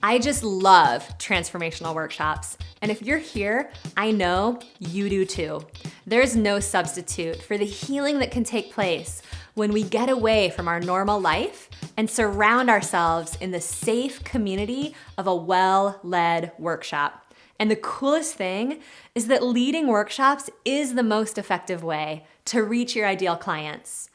I just love transformational workshops. And if you're here, I know you do too. There's no substitute for the healing that can take place when we get away from our normal life and surround ourselves in the safe community of a well-led workshop. And the coolest thing is that leading workshops is the most effective way to reach your ideal clients.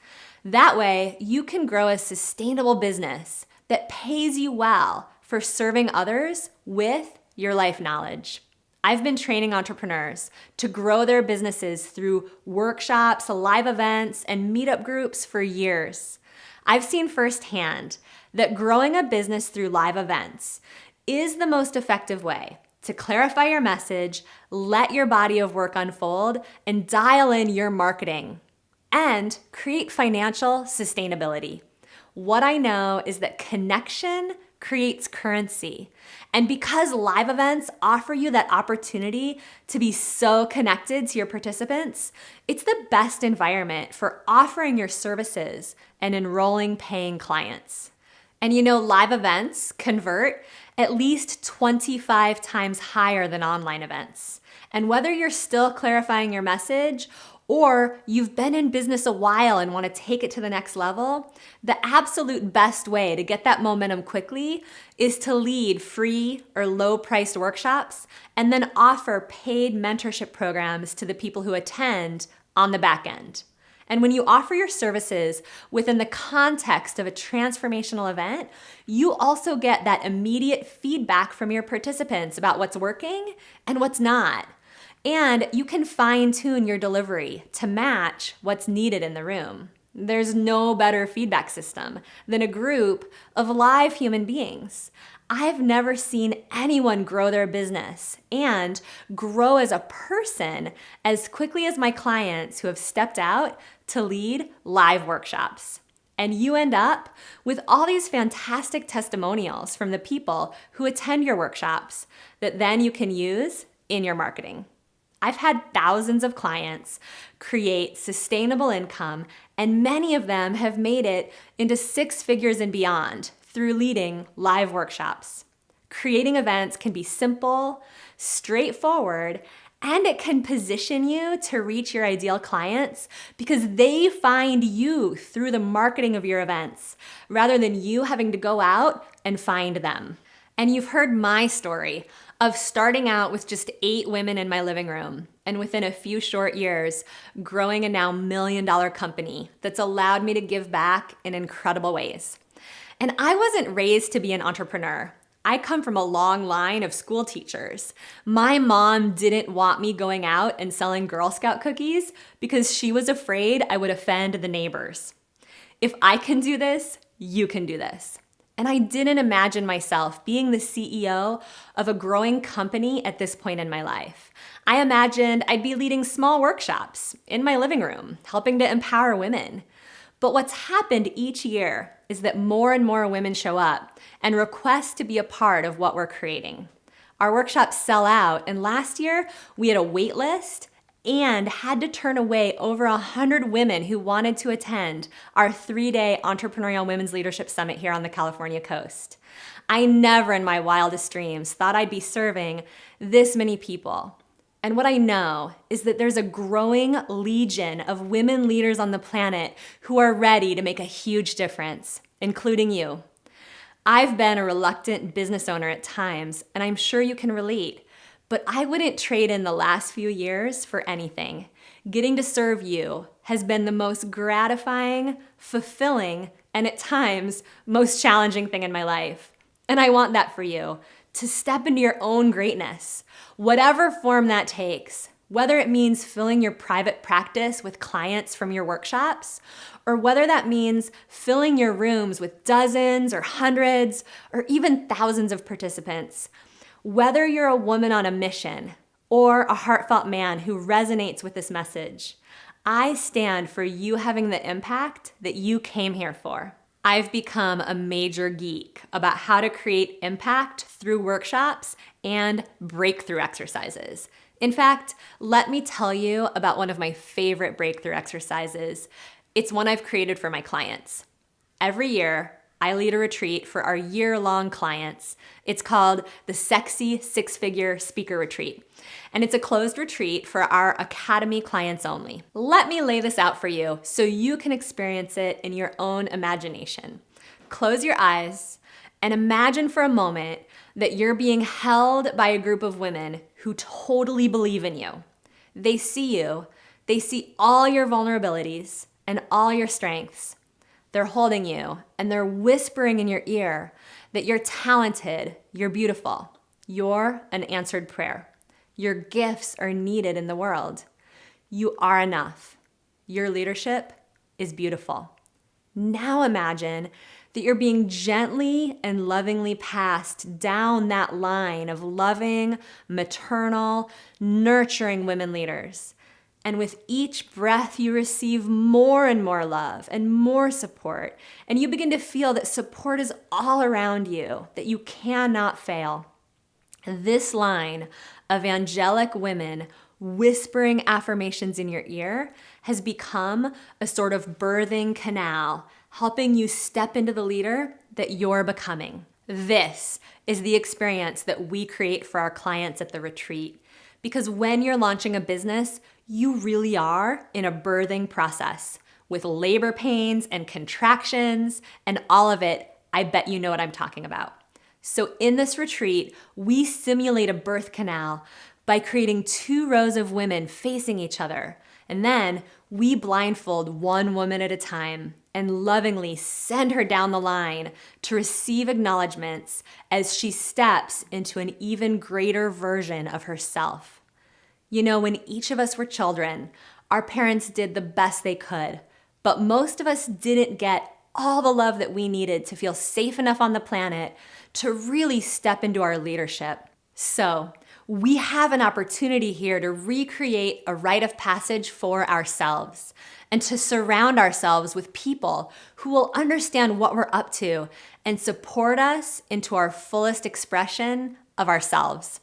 That way, you can grow a sustainable business that pays you well for serving others with your life knowledge. I've been training entrepreneurs to grow their businesses through workshops, live events, and meetup groups for years. I've seen firsthand that growing a business through live events is the most effective way to clarify your message, let your body of work unfold, and dial in your marketing and create financial sustainability. What I know is that connection creates currency. And because live events offer you that opportunity to be so connected to your participants, it's the best environment for offering your services and enrolling paying clients. And you know, live events convert at least 25 times higher than online events. And whether you're still clarifying your message or you've been in business a while and want to take it to the next level, the absolute best way to get that momentum quickly is to lead free or low-priced workshops and then offer paid mentorship programs to the people who attend on the back end. And when you offer your services within the context of a transformational event, you also get that immediate feedback from your participants about what's working and what's not. And you can fine-tune your delivery to match what's needed in the room. There's no better feedback system than a group of live human beings. I've never seen anyone grow their business and grow as a person as quickly as my clients who have stepped out to lead live workshops. And you end up with all these fantastic testimonials from the people who attend your workshops that then you can use in your marketing. I've had thousands of clients create sustainable income, and many of them have made it into 6 figures and beyond through leading live workshops. Creating events can be simple, straightforward, and it can position you to reach your ideal clients because they find you through the marketing of your events rather than you having to go out and find them. And you've heard my story of starting out with just 8 women in my living room and within a few short years, growing a now $1 million company that's allowed me to give back in incredible ways. And I wasn't raised to be an entrepreneur. I come from a long line of school teachers. My mom didn't want me going out and selling Girl Scout cookies because she was afraid I would offend the neighbors. If I can do this, you can do this. And I didn't imagine myself being the CEO of a growing company at this point in my life. I imagined I'd be leading small workshops in my living room, helping to empower women. But what's happened each year is that more and more women show up and request to be a part of what we're creating. Our workshops sell out, and last year we had a wait list and had to turn away over 100 women who wanted to attend our 3-day Entrepreneurial Women's Leadership Summit here on the California coast. I never in my wildest dreams thought I'd be serving this many people. And what I know is that there's a growing legion of women leaders on the planet who are ready to make a huge difference, including you. I've been a reluctant business owner at times, and I'm sure you can relate. But I wouldn't trade in the last few years for anything. Getting to serve you has been the most gratifying, fulfilling, and at times, most challenging thing in my life. And I want that for you, to step into your own greatness, whatever form that takes, whether it means filling your private practice with clients from your workshops, or whether that means filling your rooms with dozens or hundreds or even thousands of participants. Whether you're a woman on a mission or a heartfelt man who resonates with this message, I stand for you having the impact that you came here for. I've become a major geek about how to create impact through workshops and breakthrough exercises. In fact, let me tell you about one of my favorite breakthrough exercises. It's one I've created for my clients. Every year, I lead a retreat for our year-long clients. It's called the Sexy Six-Figure Speaker Retreat, and it's a closed retreat for our Academy clients only. Let me lay this out for you so you can experience it in your own imagination. Close your eyes and imagine for a moment that you're being held by a group of women who totally believe in you. They see you, they see all your vulnerabilities and all your strengths. They're holding you and they're whispering in your ear that you're talented, you're beautiful, you're an answered prayer. Your gifts are needed in the world. You are enough. Your leadership is beautiful. Now imagine that you're being gently and lovingly passed down that line of loving, maternal, nurturing women leaders. And with each breath, you receive more and more love and more support. And you begin to feel that support is all around you, that you cannot fail. This line of angelic women whispering affirmations in your ear has become a sort of birthing canal, helping you step into the leader that you're becoming. This is the experience that we create for our clients at the retreat. Because when you're launching a business, you really are in a birthing process with labor pains and contractions and all of it. I bet you know what I'm talking about. So in this retreat, we simulate a birth canal by creating 2 rows of women facing each other. And then we blindfold one woman at a time and lovingly send her down the line to receive acknowledgments as she steps into an even greater version of herself. You know, when each of us were children, our parents did the best they could, but most of us didn't get all the love that we needed to feel safe enough on the planet to really step into our leadership. So we have an opportunity here to recreate a rite of passage for ourselves and to surround ourselves with people who will understand what we're up to and support us into our fullest expression of ourselves.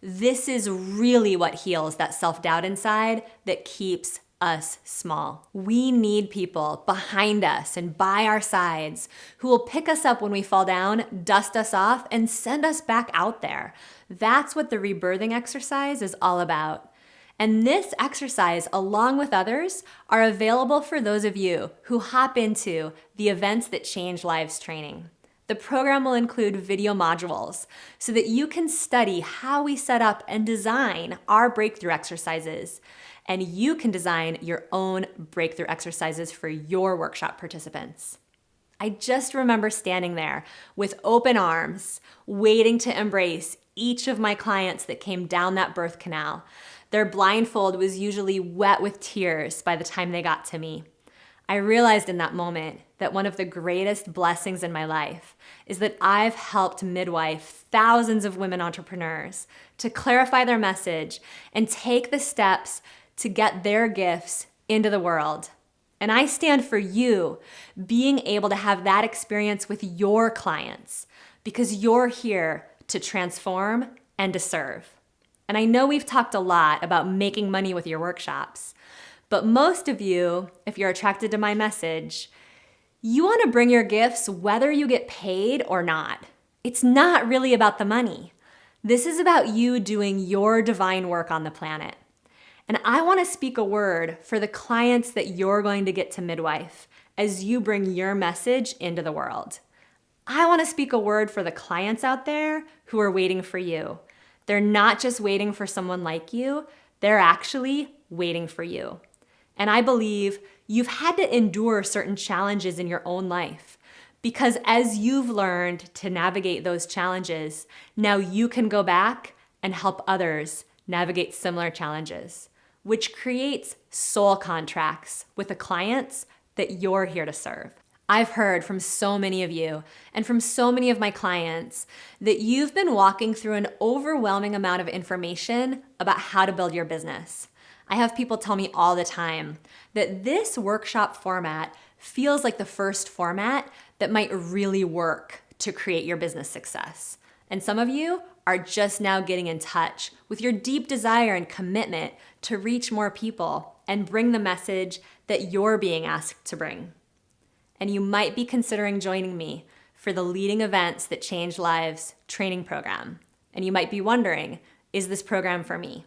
This is really what heals that self-doubt inside that keeps us small. We need people behind us and by our sides who will pick us up when we fall down, dust us off, and send us back out there. That's what the rebirthing exercise is all about. And this exercise, along with others, are available for those of you who hop into the Events That Change Lives training. The program will include video modules so that you can study how we set up and design our breakthrough exercises. And you can design your own breakthrough exercises for your workshop participants. I just remember standing there with open arms, waiting to embrace each of my clients that came down that birth canal. Their blindfold was usually wet with tears by the time they got to me. I realized in that moment that one of the greatest blessings in my life is that I've helped midwife thousands of women entrepreneurs to clarify their message and take the steps to get their gifts into the world. And I stand for you being able to have that experience with your clients because you're here to transform and to serve. And I know we've talked a lot about making money with your workshops, but most of you, if you're attracted to my message, you want to bring your gifts whether you get paid or not. It's not really about the money. This is about you doing your divine work on the planet. And I want to speak a word for the clients that you're going to get to midwife as you bring your message into the world. I want to speak a word for the clients out there who are waiting for you. They're not just waiting for someone like you, they're actually waiting for you. And I believe you've had to endure certain challenges in your own life because as you've learned to navigate those challenges, now you can go back and help others navigate similar challenges, which creates soul contracts with the clients that you're here to serve. I've heard from so many of you and from so many of my clients that you've been walking through an overwhelming amount of information about how to build your business. I have people tell me all the time that this workshop format feels like the first format that might really work to create your business success. And some of you are just now getting in touch with your deep desire and commitment to reach more people and bring the message that you're being asked to bring. and you might be considering joining me for the Leading Events That Change Lives training program. And you might be wondering, is this program for me?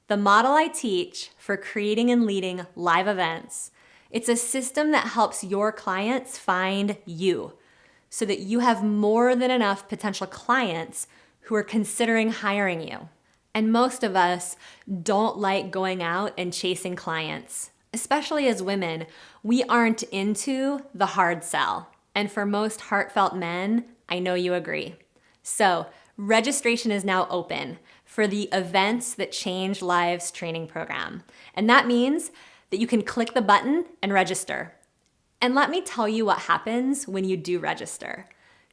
The model I teach for creating and leading live events, it's a system that helps your clients find you so that you have more than enough potential clients who are considering hiring you. And most of us don't like going out and chasing clients. Especially as women, we aren't into the hard sell. And for most heartfelt men, I know you agree. So, registration is now open for the Events That Change Lives training program. And that means that you can click the button and register. And let me tell you what happens when you do register.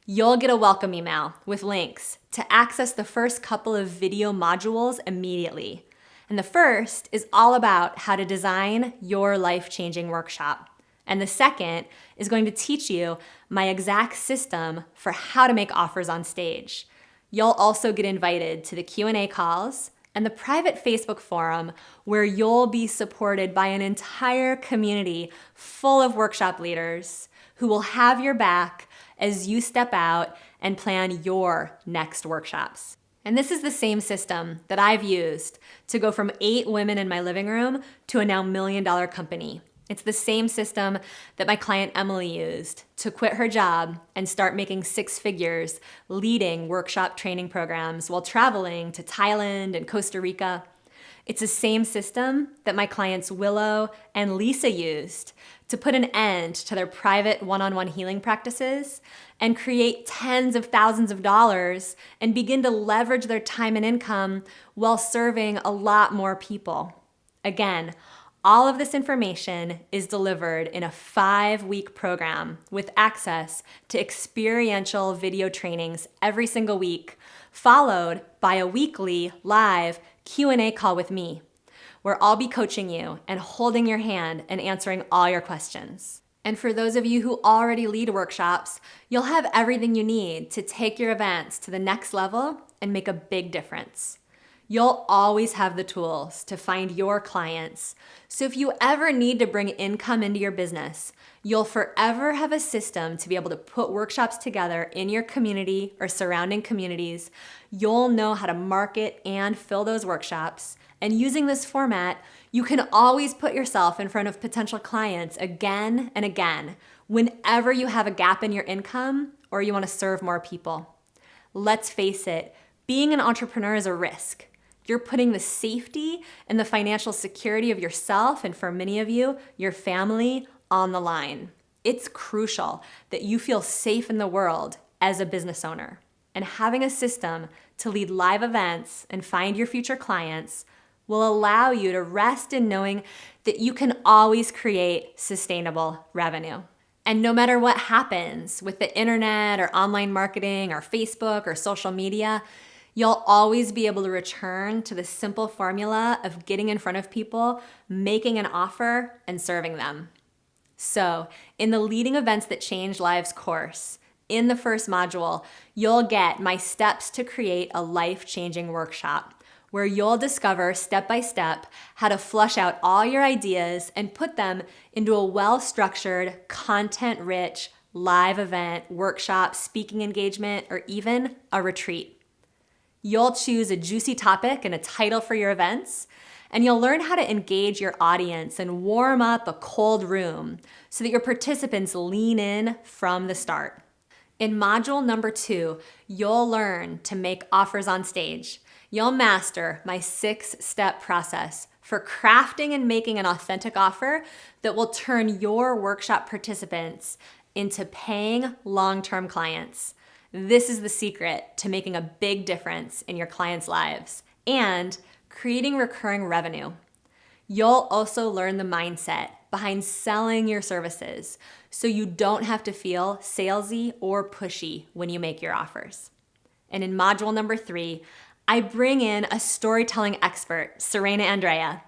You'll get a welcome email with links to access the first couple of video modules immediately. And the first is all about how to design your life-changing workshop. And the second is going to teach you my exact system for how to make offers on stage. You'll also get invited to the Q&A calls and the private Facebook forum where you'll be supported by an entire community full of workshop leaders who will have your back as you step out and plan your next workshops. And this is the same system that I've used to go from 8 women in my living room to a now $1 million company. It's the same system that my client Emily used to quit her job and start making 6 figures leading workshop training programs while traveling to Thailand and Costa Rica. It's the same system that my clients Willow and Lisa used to put an end to their private one-on-one healing practices and create tens of thousands of dollars and begin to leverage their time and income while serving a lot more people. Again, all of this information is delivered in a 5-week program with access to experiential video trainings every single week, followed by a weekly live Q&A call with me, where I'll be coaching you and holding your hand and answering all your questions. And for those of you who already lead workshops, you'll have everything you need to take your events to the next level and make a big difference. You'll always have the tools to find your clients. So if you ever need to bring income into your business, you'll forever have a system to be able to put workshops together in your community or surrounding communities. You'll know how to market and fill those workshops. And using this format, you can always put yourself in front of potential clients again and again whenever you have a gap in your income or you want to serve more people. Let's face it, being an entrepreneur is a risk. You're putting the safety and the financial security of yourself, and for many of you, your family, on the line. It's crucial that you feel safe in the world as a business owner. And having a system to lead live events and find your future clients will allow you to rest in knowing that you can always create sustainable revenue. And no matter what happens with the internet or online marketing or Facebook or social media, you'll always be able to return to the simple formula of getting in front of people, making an offer, and serving them. So, in the Leading Events That Change Lives course, in the first module, you'll get my steps to create a life-changing workshop where you'll discover step-by-step how to flush out all your ideas and put them into a well-structured, content-rich live event, workshop, speaking engagement, or even a retreat. You'll choose a juicy topic and a title for your events, and you'll learn how to engage your audience and warm up a cold room so that your participants lean in from the start. In module number 2, you'll learn to make offers on stage. You'll master my 6-step process for crafting and making an authentic offer that will turn your workshop participants into paying long-term clients. This is the secret to making a big difference in your clients' lives and creating recurring revenue. You'll also learn the mindset behind selling your services so you don't have to feel salesy or pushy when you make your offers. And in module number 3, I bring in a storytelling expert, Serena Andrea.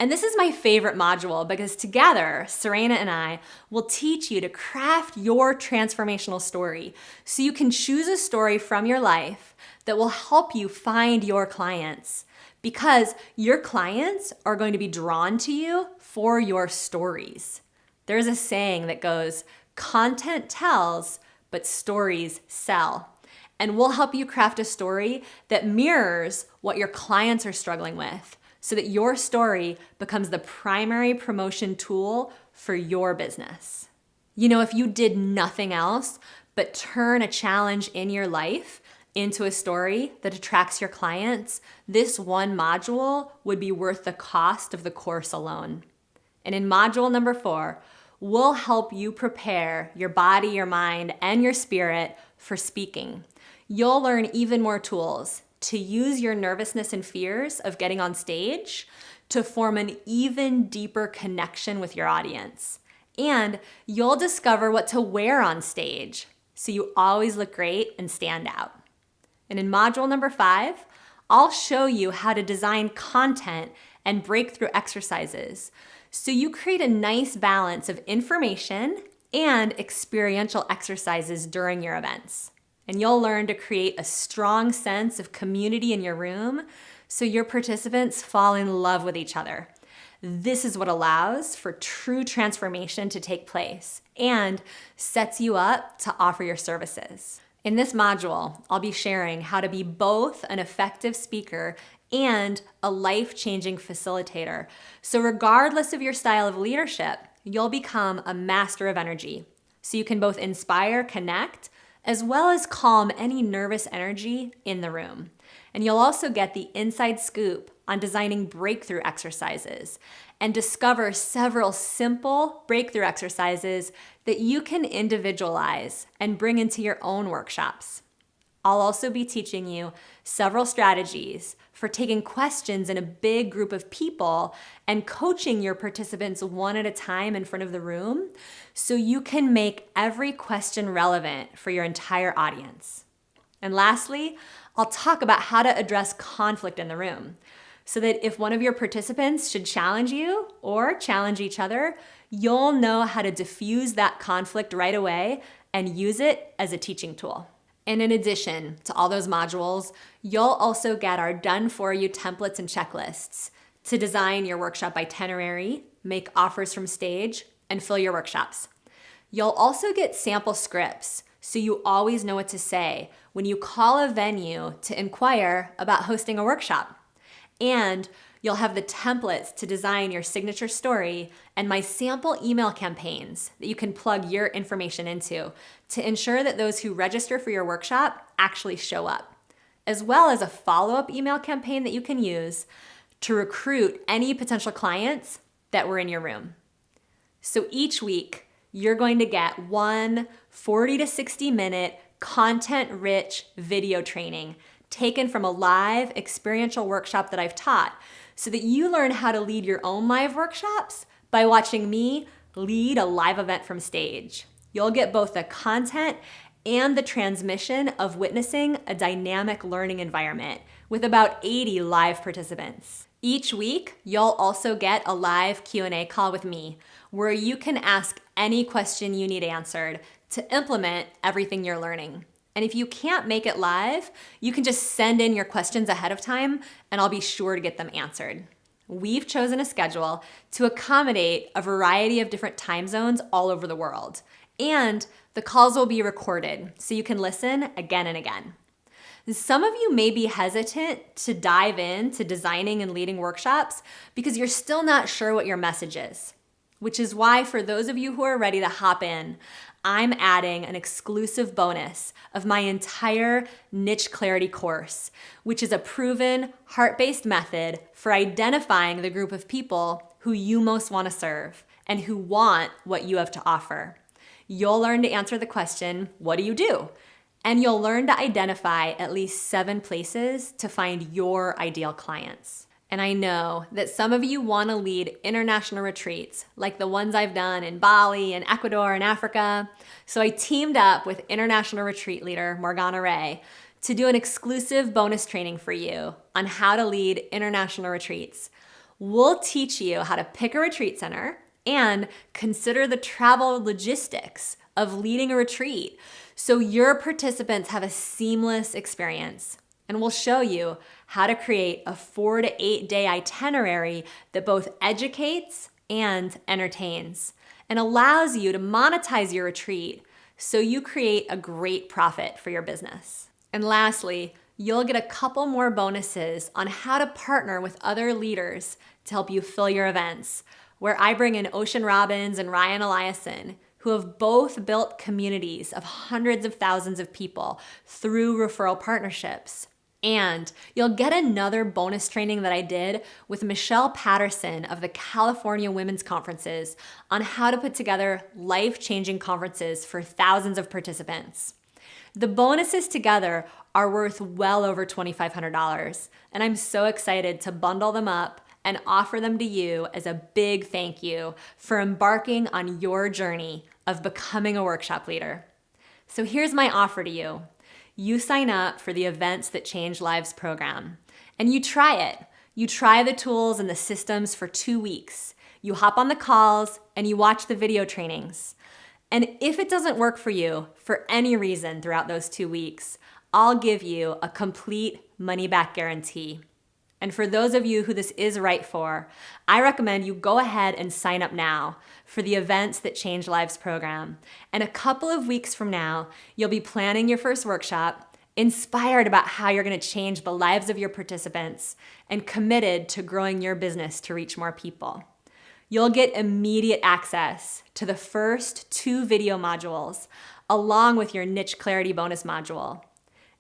And this is my favorite module because together, Serena and I will teach you to craft your transformational story so you can choose a story from your life that will help you find your clients, because your clients are going to be drawn to you for your stories. There's a saying that goes, Content tells, but stories sell. And we'll help you craft a story that mirrors what your clients are struggling with so that your story becomes the primary promotion tool for your business. You know, if you did nothing else but turn a challenge in your life into a story that attracts your clients, this one module would be worth the cost of the course alone. And in module number 4, we'll help you prepare your body, your mind, and your spirit for speaking. You'll learn even more tools to use your nervousness and fears of getting on stage to form an even deeper connection with your audience. And you'll discover what to wear on stage so you always look great and stand out. And in module number 5, I'll show you how to design content and breakthrough exercises so you create a nice balance of information and experiential exercises during your events. And you'll learn to create a strong sense of community in your room so your participants fall in love with each other. This is what allows for true transformation to take place and sets you up to offer your services. In this module, I'll be sharing how to be both an effective speaker and a life-changing facilitator. So regardless of your style of leadership, you'll become a master of energy. So you can both inspire, connect, as well as calm any nervous energy in the room. And you'll also get the inside scoop on designing breakthrough exercises and discover several simple breakthrough exercises that you can individualize and bring into your own workshops. I'll also be teaching you several strategies for taking questions in a big group of people and coaching your participants one at a time in front of the room so you can make every question relevant for your entire audience. And lastly, I'll talk about how to address conflict in the room so that if one of your participants should challenge you or challenge each other, you'll know how to diffuse that conflict right away and use it as a teaching tool. And in addition to all those modules, you'll also get our done-for-you templates and checklists to design your workshop itinerary, make offers from stage, and fill your workshops. You'll also get sample scripts so you always know what to say when you call a venue to inquire about hosting a workshop. And you'll have the templates to design your signature story and my sample email campaigns that you can plug your information into to ensure that those who register for your workshop actually show up, as well as a follow-up email campaign that you can use to recruit any potential clients that were in your room. So each week, you're going to get one 40 to 60 minute content-rich video training taken from a live experiential workshop that I've taught so that you learn how to lead your own live workshops by watching me lead a live event from stage. You'll get both the content and the transmission of witnessing a dynamic learning environment with about 80 live participants. Each week, you'll also get a live Q&A call with me where you can ask any question you need answered to implement everything you're learning. And if you can't make it live, you can just send in your questions ahead of time and I'll be sure to get them answered. We've chosen a schedule to accommodate a variety of different time zones all over the world. And the calls will be recorded so you can listen again and again. Some of you may be hesitant to dive into designing and leading workshops because you're still not sure what your message is, which is why for those of you who are ready to hop in, I'm adding an exclusive bonus of my entire Niche Clarity course, which is a proven heart-based method for identifying the group of people who you most want to serve and who want what you have to offer. You'll learn to answer the question, what do you do? And you'll learn to identify at least 7 places to find your ideal clients. And I know that some of you want to lead international retreats like the ones I've done in Bali and Ecuador and Africa. So I teamed up with international retreat leader Morgana Ray to do an exclusive bonus training for you on how to lead international retreats. We'll teach you how to pick a retreat center and consider the travel logistics of leading a retreat so your participants have a seamless experience. And we'll show you how to create a 4 to 8 day itinerary that both educates and entertains. and allows you to monetize your retreat so you create a great profit for your business. And lastly, you'll get a couple more bonuses on how to partner with other leaders to help you fill your events, where I bring in Ocean Robbins and Ryan Eliason, who have both built communities of hundreds of thousands of people through referral partnerships. And you'll get another bonus training that I did with Michelle Patterson of the California Women's Conferences on how to put together life-changing conferences for thousands of participants. The bonuses together are worth well over $2,500, and I'm so excited to bundle them up and offer them to you as a big thank you for embarking on your journey of becoming a workshop leader. So here's my offer to you. You sign up for the Events That Change Lives program, and you try it. You try the tools and the systems for 2 weeks. You hop on the calls and you watch the video trainings. And if it doesn't work for you for any reason throughout those 2 weeks, I'll give you a complete money-back guarantee. And for those of you who this is right for, I recommend you go ahead and sign up now for the Events That Change Lives program. And a couple of weeks from now, you'll be planning your first workshop, inspired about how you're going to change the lives of your participants, and committed to growing your business to reach more people. You'll get immediate access to the first 2 video modules, along with your niche clarity bonus module.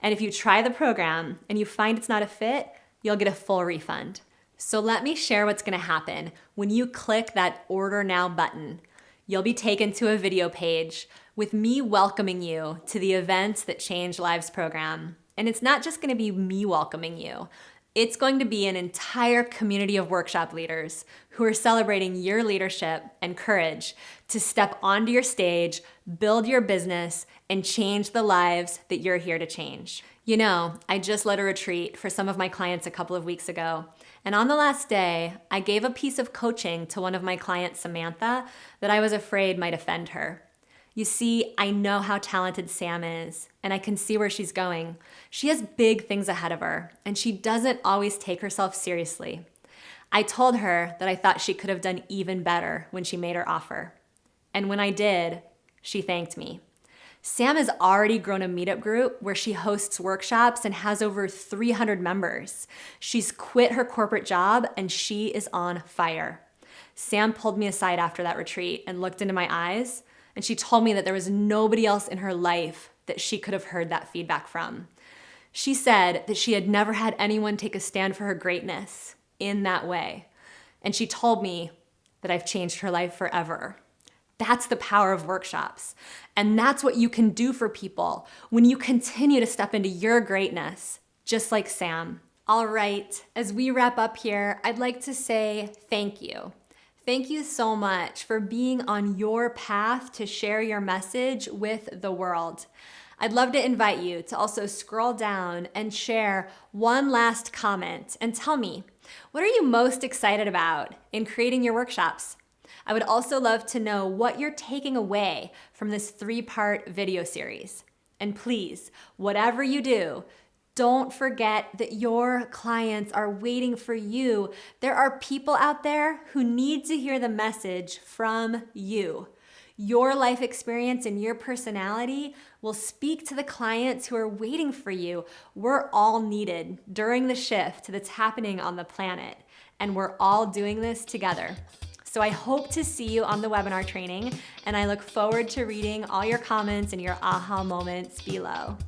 And if you try the program and you find it's not a fit, you'll get a full refund. So let me share what's gonna happen when you click that Order Now button. You'll be taken to a video page with me welcoming you to the Events That Change Lives program. And it's not just gonna be me welcoming you. It's going to be an entire community of workshop leaders who are celebrating your leadership and courage to step onto your stage, build your business, and change the lives that you're here to change. You know, I just led a retreat for some of my clients a couple of weeks ago. And on the last day, I gave a piece of coaching to one of my clients, Samantha, that I was afraid might offend her. You see, I know how talented Sam is, and I can see where she's going. She has big things ahead of her, and she doesn't always take herself seriously. I told her that I thought she could have done even better when she made her offer. And when I did, she thanked me. Sam has already grown a meetup group where she hosts workshops and has over 300 members. She's quit her corporate job, and she is on fire. Sam pulled me aside after that retreat and looked into my eyes, and she told me that there was nobody else in her life that she could have heard that feedback from. She said that she had never had anyone take a stand for her greatness in that way. And she told me that I've changed her life forever. That's the power of workshops. And that's what you can do for people when you continue to step into your greatness, just like Sam. All right, as we wrap up here, I'd like to say thank you. Thank you so much for being on your path to share your message with the world. I'd love to invite you to also scroll down and share one last comment and tell me, what are you most excited about in creating your workshops? I would also love to know what you're taking away from this 3-part video series. And please, whatever you do, don't forget that your clients are waiting for you. There are people out there who need to hear the message from you. Your life experience and your personality will speak to the clients who are waiting for you. We're all needed during the shift that's happening on the planet, and we're all doing this together. So I hope to see you on the webinar training, and I look forward to reading all your comments and your aha moments below.